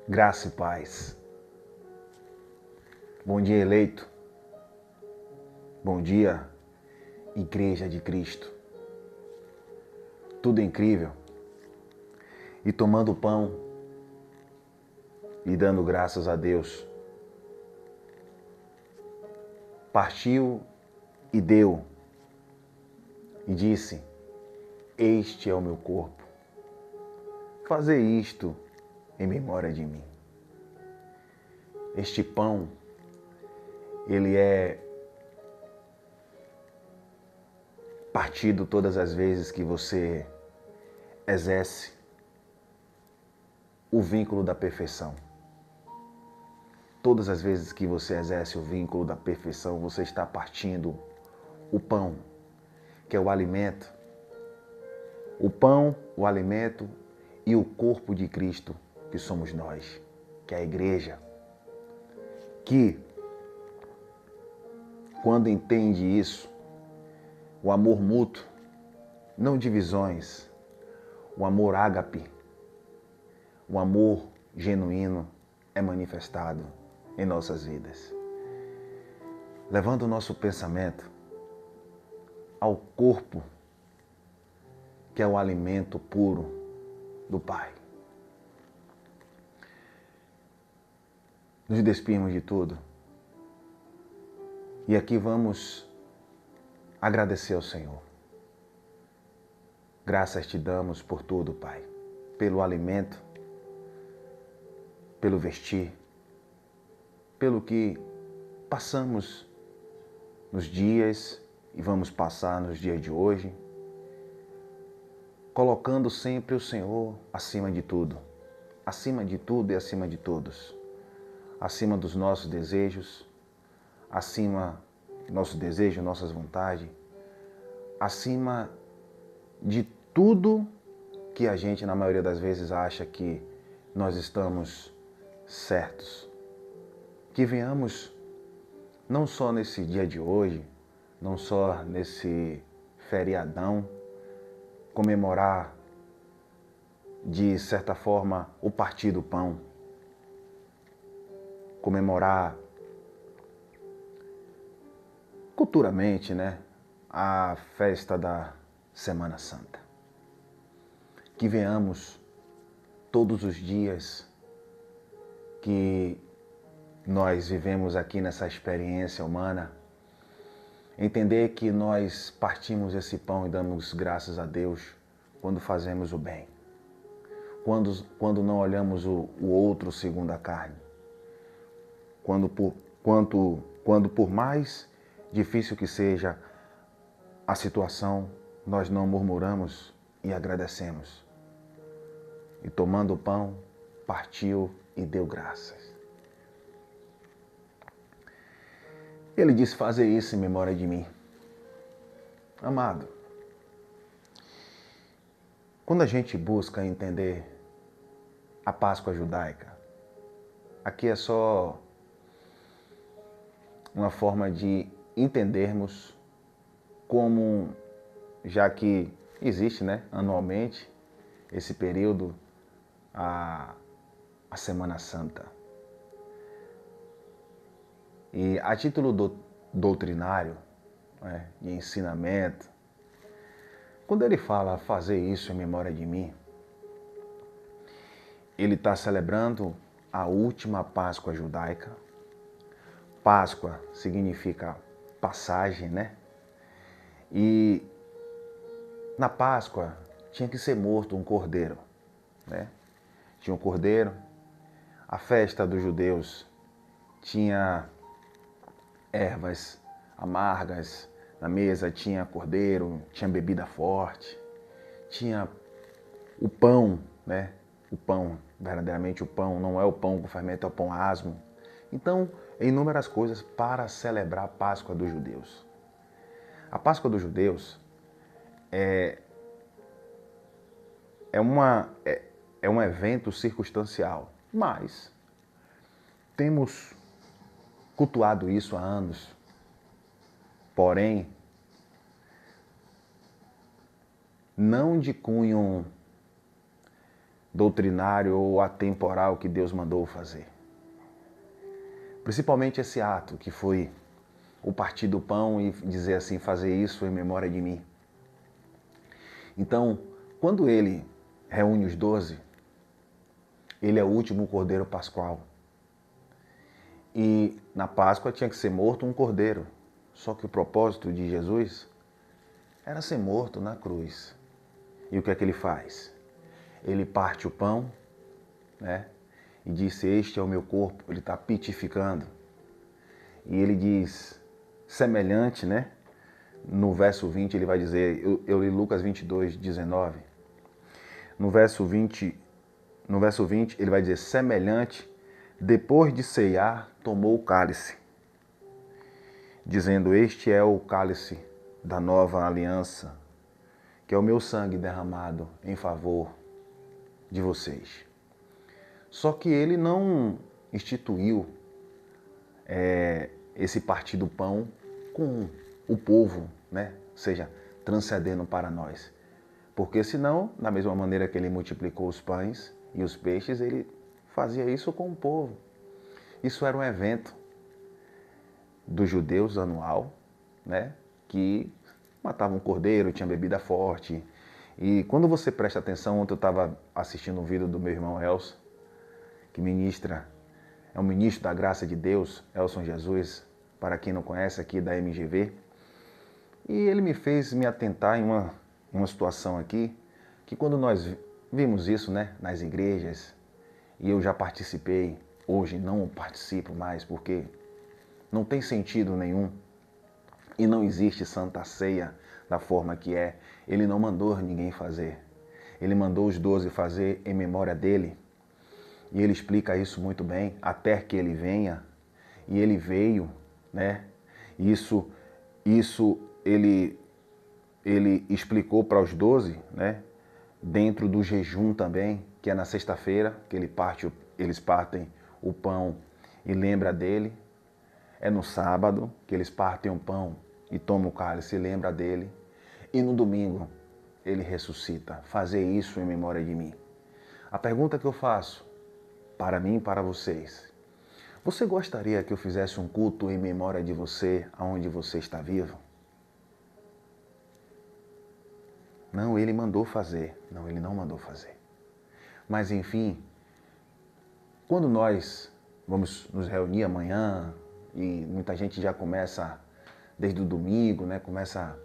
Graça e paz. Bom dia, eleito. Bom dia, Igreja de Cristo. Tudo incrível. E tomando pão e dando graças a Deus. Partiu e deu e disse: Este é o meu corpo. Fazei isto em memória de mim. Este pão, ele é partido todas as vezes que você exerce o vínculo da perfeição. Todas as vezes que você exerce o vínculo da perfeição, você está partindo o pão, que é o alimento. O pão, o alimento e o corpo de Cristo, que somos nós, que é a igreja. Que, quando entende isso, o amor mútuo, não divisões, o amor ágape, o amor genuíno é manifestado em nossas vidas. Levando o nosso pensamento ao corpo, que é o alimento puro do Pai. Nos despimos de tudo. E aqui vamos agradecer ao Senhor. Graças te damos por tudo, Pai. Pelo alimento, pelo vestir, pelo que passamos nos dias e vamos passar nos dias de hoje, colocando sempre o Senhor acima de tudo e acima de todos, acima dos nossos desejos, acima dos nossos desejos, nossas vontades, acima de tudo que a gente, na maioria das vezes, acha que nós estamos certos. Que venhamos, não só nesse dia de hoje, não só nesse feriadão, comemorar, de certa forma, o partir do pão, comemorar culturalmente, né, a festa da Semana Santa. Que venhamos todos os dias que nós vivemos aqui nessa experiência humana, entender que nós partimos esse pão e damos graças a Deus quando fazemos o bem, quando não olhamos o outro segundo a carne, quando por mais difícil que seja a situação, nós não murmuramos e agradecemos. E tomando o pão, partiu e deu graças. Ele disse: fazer isso em memória de mim. Amado, quando a gente busca entender a Páscoa judaica, aqui é só uma forma de entendermos como, já que existe, né, anualmente, esse período, a Semana Santa. E a título doutrinário, né, de ensinamento, quando ele fala fazer isso em memória de mim, ele está celebrando a última Páscoa judaica. Páscoa significa passagem, né? E na Páscoa tinha que ser morto um cordeiro, né? Tinha um cordeiro. A festa dos judeus tinha ervas amargas na mesa, tinha cordeiro, tinha bebida forte, tinha o pão, né? O pão, verdadeiramente o pão, não é o pão com fermento, é o pão asmo. Então, inúmeras coisas para celebrar a Páscoa dos judeus. A Páscoa dos judeus é um evento circunstancial, mas temos cultuado isso há anos. Porém, não de cunho doutrinário ou atemporal que Deus mandou fazer. Principalmente esse ato que foi o partir do pão e dizer assim, fazer isso em memória de mim. Então, quando ele reúne os 12, ele é o último cordeiro pascual. E na Páscoa tinha que ser morto um cordeiro. Só que o propósito de Jesus era ser morto na cruz. E o que é que ele faz? Ele parte o pão, né? E disse, este é o meu corpo. Ele está pitificando. E ele diz, semelhante, né? No verso 20 ele vai dizer, eu li Lucas 22, 19. No verso 20 ele vai dizer, semelhante, depois de ceiar, tomou o cálice, dizendo, este é o cálice da nova aliança, que é o meu sangue derramado em favor de vocês. Só que ele não instituiu esse partir do pão com o povo, né? Ou seja, transcendendo para nós. Porque senão, da mesma maneira que ele multiplicou os pães e os peixes, ele fazia isso com o povo. Isso era um evento dos judeus anual, né? Que matava um cordeiro, tinha bebida forte. E quando você presta atenção, ontem eu estava assistindo um vídeo do meu irmão Elson, que é um ministro da graça de Deus, Elson Jesus, para quem não conhece aqui da MGV. E ele me fez me atentar em uma situação aqui, que quando nós vimos isso, né, nas igrejas, e eu já participei, hoje não participo mais, porque não tem sentido nenhum, e não existe Santa Ceia da forma que é. Ele não mandou ninguém fazer. Ele mandou os 12 fazer em memória dele. E ele explica isso muito bem, até que ele venha. E ele veio, né? Isso ele explicou para os 12, né? Dentro do jejum também, que é na sexta-feira, que eles partem o pão e lembra dele. É no sábado que eles partem o pão e tomam o cálice e lembra dele. E no domingo ele ressuscita. Fazer isso em memória de mim. A pergunta que eu faço para mim e para vocês: você gostaria que eu fizesse um culto em memória de você, aonde você está vivo? Não, ele mandou fazer. Não, ele não mandou fazer. Mas enfim, quando nós vamos nos reunir amanhã, e muita gente já começa, desde o domingo, né, começa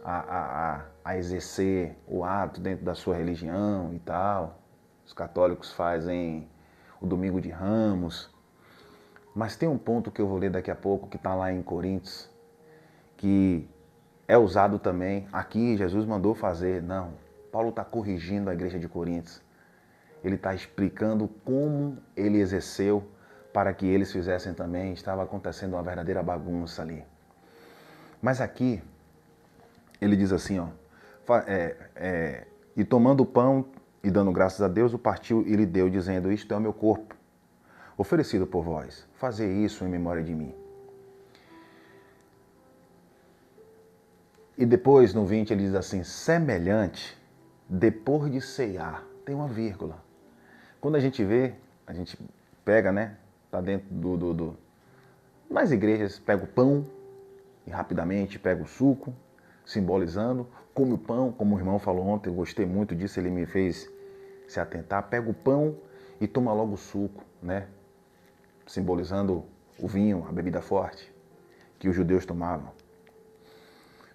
a exercer o ato dentro da sua religião e tal. Os católicos fazem o domingo de Ramos. Mas tem um ponto que eu vou ler daqui a pouco, que está lá em Coríntios, que é usado também. Aqui Jesus mandou fazer. Não, Paulo está corrigindo a igreja de Coríntios. Ele está explicando como ele exerceu para que eles fizessem também. Estava acontecendo uma verdadeira bagunça ali. Mas aqui, ele diz assim, ó, e tomando o pão e dando graças a Deus, o partiu e lhe deu, dizendo, isto é o meu corpo, oferecido por vós. Fazer isso em memória de mim. E depois, no 20, ele diz assim, semelhante, depois de ceiar. Tem uma vírgula. Quando a gente vê, a gente pega, né? Tá dentro nas igrejas, pega o pão e rapidamente pega o suco, simbolizando, come o pão, como o irmão falou ontem, eu gostei muito disso, ele me fez se atentar, pega o pão e toma logo o suco, né? Simbolizando o vinho, a bebida forte que os judeus tomavam.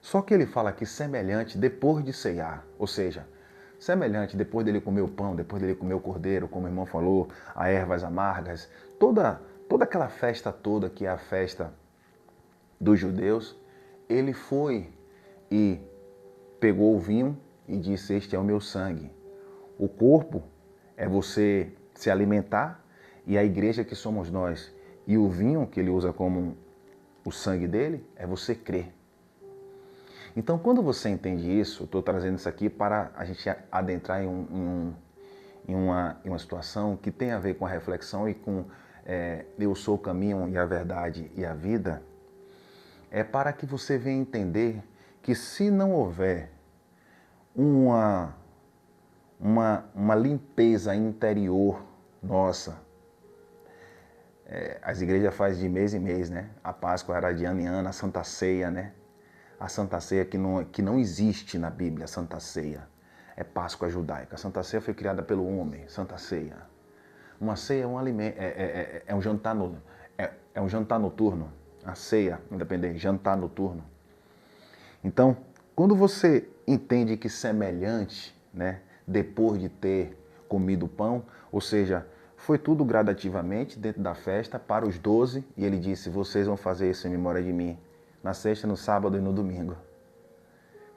Só que ele fala aqui semelhante depois de ceiar, ou seja, semelhante depois dele comer o pão, depois dele comer o cordeiro, como o irmão falou, a ervas amargas, toda aquela festa toda que é a festa dos judeus, ele foi e pegou o vinho e disse, este é o meu sangue. O corpo é você se alimentar e a igreja que somos nós. E o vinho que ele usa como o sangue dele é você crer. Então, quando você entende isso, eu estou trazendo isso aqui para a gente adentrar em uma situação que tem a ver com a reflexão e com eu sou o caminho e a verdade e a vida, é para que você venha entender que se não houver uma limpeza interior nossa. As igrejas fazem de mês em mês, né? A Páscoa era de ano em ano, a Santa Ceia, né? A Santa Ceia que não existe na Bíblia, a Santa Ceia. É Páscoa judaica. A Santa Ceia foi criada pelo homem, Santa Ceia. Uma ceia é um alimento, é um jantar é um jantar noturno. A ceia, independente, jantar noturno. Então, quando você entende que semelhante, né, depois de ter comido o pão, ou seja, foi tudo gradativamente dentro da festa para os 12, e ele disse, vocês vão fazer isso em memória de mim, na sexta, no sábado e no domingo,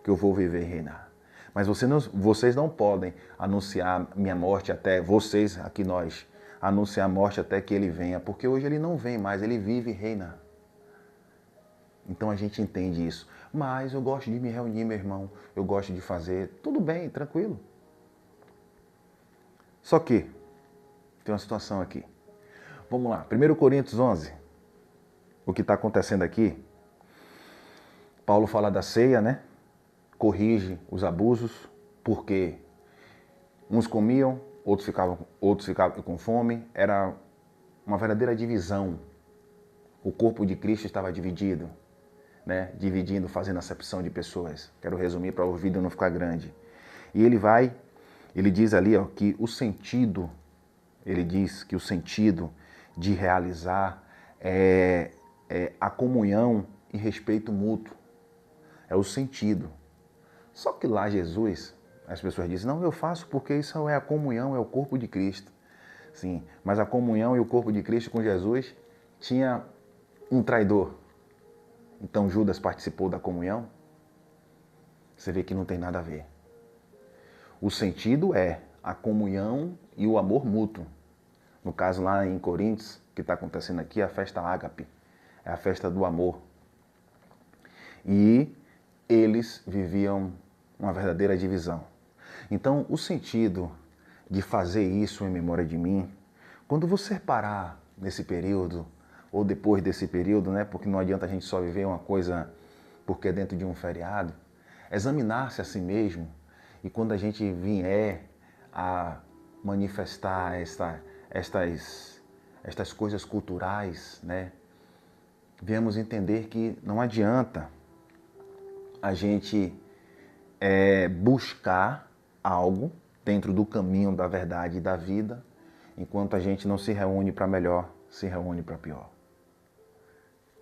que eu vou viver e reinar. Mas vocês não podem anunciar minha morte até, vocês, aqui nós, anunciar a morte até que ele venha, porque hoje ele não vem mais, ele vive e reina. Então a gente entende isso. Mas eu gosto de me reunir, meu irmão, eu gosto de fazer, tudo bem, tranquilo. Só que, tem uma situação aqui. Vamos lá, 1 Coríntios 11, o que está acontecendo aqui, Paulo fala da ceia, né? Corrige os abusos, porque uns comiam, outros ficavam com fome, era uma verdadeira divisão. O corpo de Cristo estava dividido, né? Dividindo, fazendo acepção de pessoas. Quero resumir para o vídeo não ficar grande. E ele diz ali, ó, que o sentido, ele diz que o sentido de realizar é a comunhão e respeito mútuo. É o sentido. Só que lá Jesus, as pessoas dizem, não, eu faço porque isso é a comunhão, é o corpo de Cristo. Sim, mas a comunhão e o corpo de Cristo com Jesus tinha um traidor. Então Judas participou da comunhão? Você vê que não tem nada a ver. O sentido é a comunhão e o amor mútuo. No caso lá em Coríntios, o que está acontecendo aqui é a festa ágape, é a festa do amor. E eles viviam uma verdadeira divisão. Então, o sentido de fazer isso em memória de mim, quando você parar nesse período, ou depois desse período, né, porque não adianta a gente só viver uma coisa porque é dentro de um feriado, examinar-se a si mesmo, e quando a gente vier a manifestar estas coisas culturais, né, viemos entender que não adianta a gente buscar algo dentro do caminho da verdade e da vida, enquanto a gente não se reúne para melhor, se reúne para pior.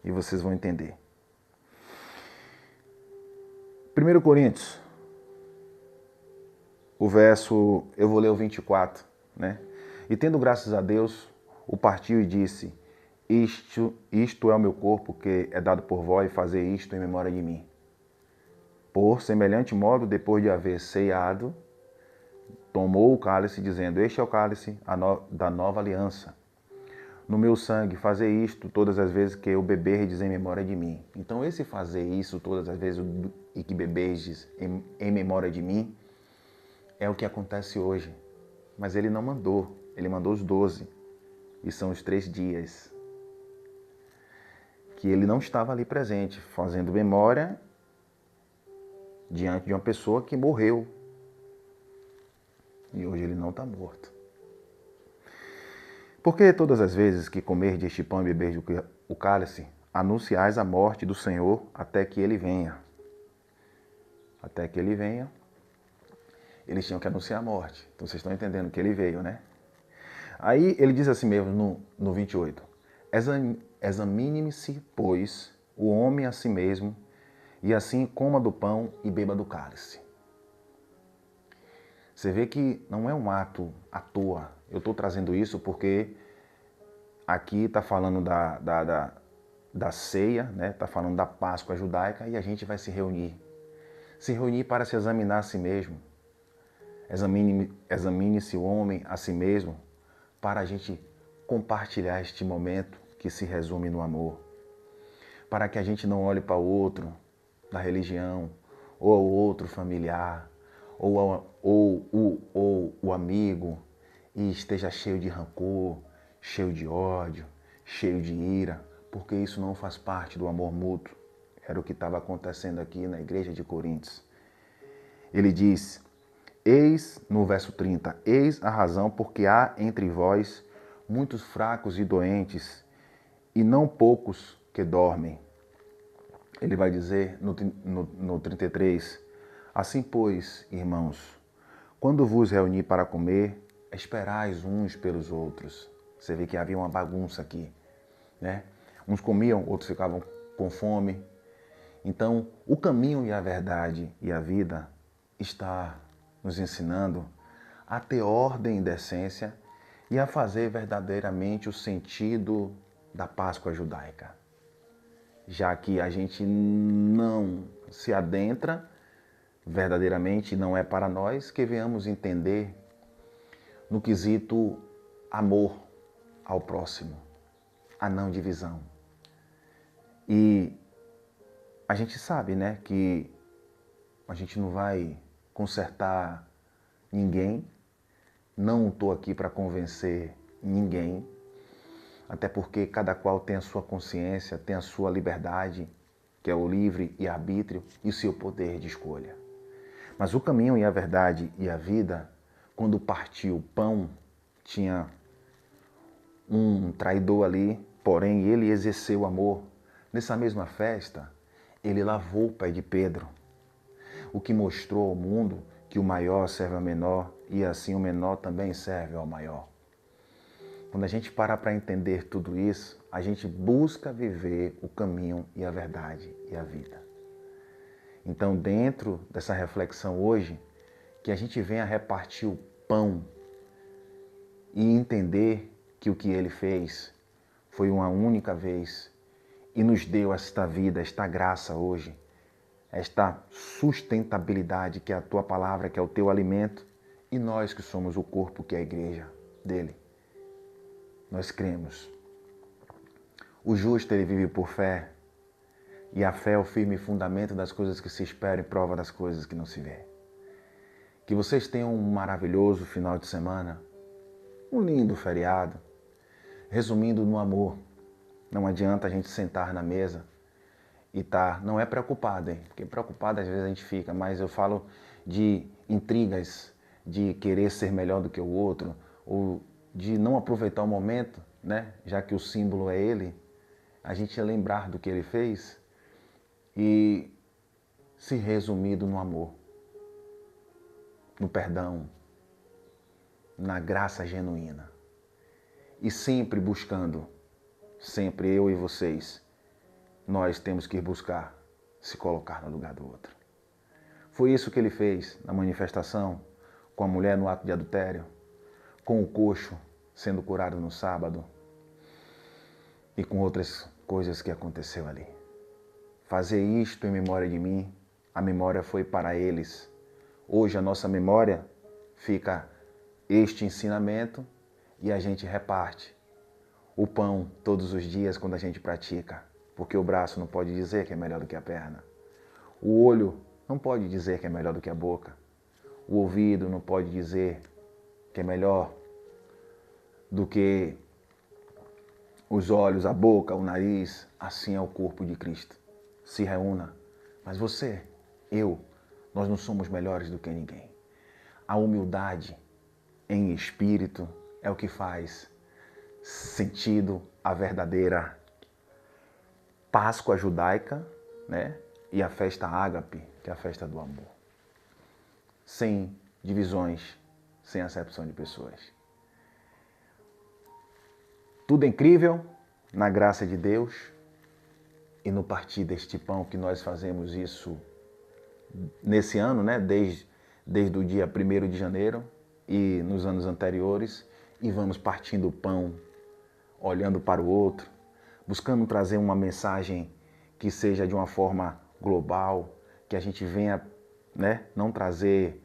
E vocês vão entender. 1 Coríntios, o verso, eu vou ler o 24, né? E tendo graças a Deus, o partiu e disse, isto é o meu corpo que é dado por vós, fazer isto em memória de mim. Por semelhante modo, depois de haver ceado, tomou o cálice, dizendo, este é o cálice da nova aliança. No meu sangue, fazer isto todas as vezes que eu beberdes em memória de mim. Então, esse fazer isso todas as vezes e que beberdes em memória de mim, é o que acontece hoje. Mas ele não mandou, ele mandou os 12. E são os 3 dias que ele não estava ali presente, fazendo memória diante de uma pessoa que morreu. E hoje ele não está morto. Porque todas as vezes que comerdes este pão e beberdes o cálice, anunciais a morte do Senhor até que ele venha. Até que ele venha, eles tinham que anunciar a morte. Então vocês estão entendendo que ele veio, né? Aí ele diz assim mesmo no 28. Examine-se, pois, o homem a si mesmo, e assim coma do pão e beba do cálice. Você vê que não é um ato à toa. Eu estou trazendo isso porque aqui está falando da ceia, né? Está falando da Páscoa judaica e a gente vai se reunir. Se reunir para se examinar a si mesmo. Examine-se o homem a si mesmo para a gente compartilhar este momento que se resume no amor. Para que a gente não olhe para o outro da religião, ou ao outro familiar, ou o amigo, e esteja cheio de rancor, cheio de ódio, cheio de ira, porque isso não faz parte do amor mútuo. Era o que estava acontecendo aqui na igreja de Coríntios. Ele diz, Eis, no verso 30, eis a razão porque há entre vós muitos fracos e doentes, e não poucos que dormem. Ele vai dizer no 33, assim pois, irmãos, quando vos reunir para comer, esperais uns pelos outros. Você vê que havia uma bagunça aqui, né? Uns comiam, outros ficavam com fome. Então, o caminho e a verdade e a vida está nos ensinando a ter ordem e decência e a fazer verdadeiramente o sentido da Páscoa judaica. Já que a gente não se adentra verdadeiramente, não é para nós que venhamos entender no quesito amor ao próximo, a não divisão. E a gente sabe, né, que a gente não vai consertar ninguém, não estou aqui para convencer ninguém, até porque cada qual tem a sua consciência, tem a sua liberdade, que é o livre e arbítrio, e o seu poder de escolha. Mas o caminho e a verdade e a vida, quando partiu o pão, tinha um traidor ali, porém ele exerceu amor. Nessa mesma festa, ele lavou o pé de Pedro, o que mostrou ao mundo que o maior serve ao menor e assim o menor também serve ao maior. Quando a gente para entender tudo isso, a gente busca viver o caminho e a verdade e a vida. Então, dentro dessa reflexão hoje, que a gente venha repartir o pão e entender que o que ele fez foi uma única vez e nos deu esta vida, esta graça hoje, esta sustentabilidade que é a tua palavra, que é o teu alimento, e nós que somos o corpo, que é a igreja dele. Nós cremos. O justo, ele vive por fé, e a fé é o firme fundamento das coisas que se esperam e prova das coisas que não se vê. Que vocês tenham um maravilhoso final de semana, um lindo feriado, resumindo no amor. Não adianta a gente sentar na mesa e não é preocupado, hein? Porque preocupado às vezes a gente fica, mas eu falo de intrigas, de querer ser melhor do que o outro, ou de não aproveitar o momento, né? Já que o símbolo é ele, a gente lembrar do que ele fez e se resumido no amor, no perdão, na graça genuína. E sempre buscando, sempre eu e vocês, nós temos que buscar se colocar no lugar do outro. Foi isso que ele fez na manifestação, com a mulher no ato de adultério, com o coxo sendo curado no sábado e com outras coisas que aconteceu ali. Fazer isto em memória de mim, a memória foi para eles. Hoje a nossa memória fica este ensinamento e a gente reparte o pão todos os dias quando a gente pratica, porque o braço não pode dizer que é melhor do que a perna. O olho não pode dizer que é melhor do que a boca. O ouvido não pode dizer que é melhor do que os olhos, a boca, o nariz. Assim é o corpo de Cristo. Se reúna. Mas você, eu, nós não somos melhores do que ninguém. A humildade em espírito é o que faz sentido a verdadeira Páscoa judaica, né? E a festa ágape, que é a festa do amor. Sem divisões, sem acepção de pessoas. Tudo é incrível na graça de Deus e no partir deste pão que nós fazemos isso nesse ano, né? Desde o dia 1º de janeiro e nos anos anteriores, e vamos partindo o pão, olhando para o outro, buscando trazer uma mensagem que seja de uma forma global, que a gente venha, né, não trazer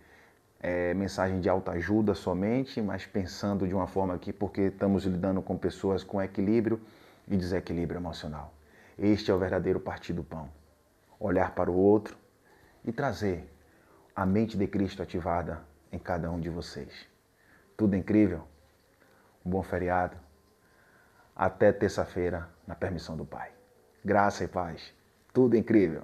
mensagem de autoajuda somente, mas pensando de uma forma aqui, porque estamos lidando com pessoas com equilíbrio e desequilíbrio emocional. Este é o verdadeiro partir do pão. Olhar para o outro e trazer a mente de Cristo ativada em cada um de vocês. Tudo incrível? Um bom feriado. Até terça-feira, na permissão do Pai. Graça e paz. Tudo incrível.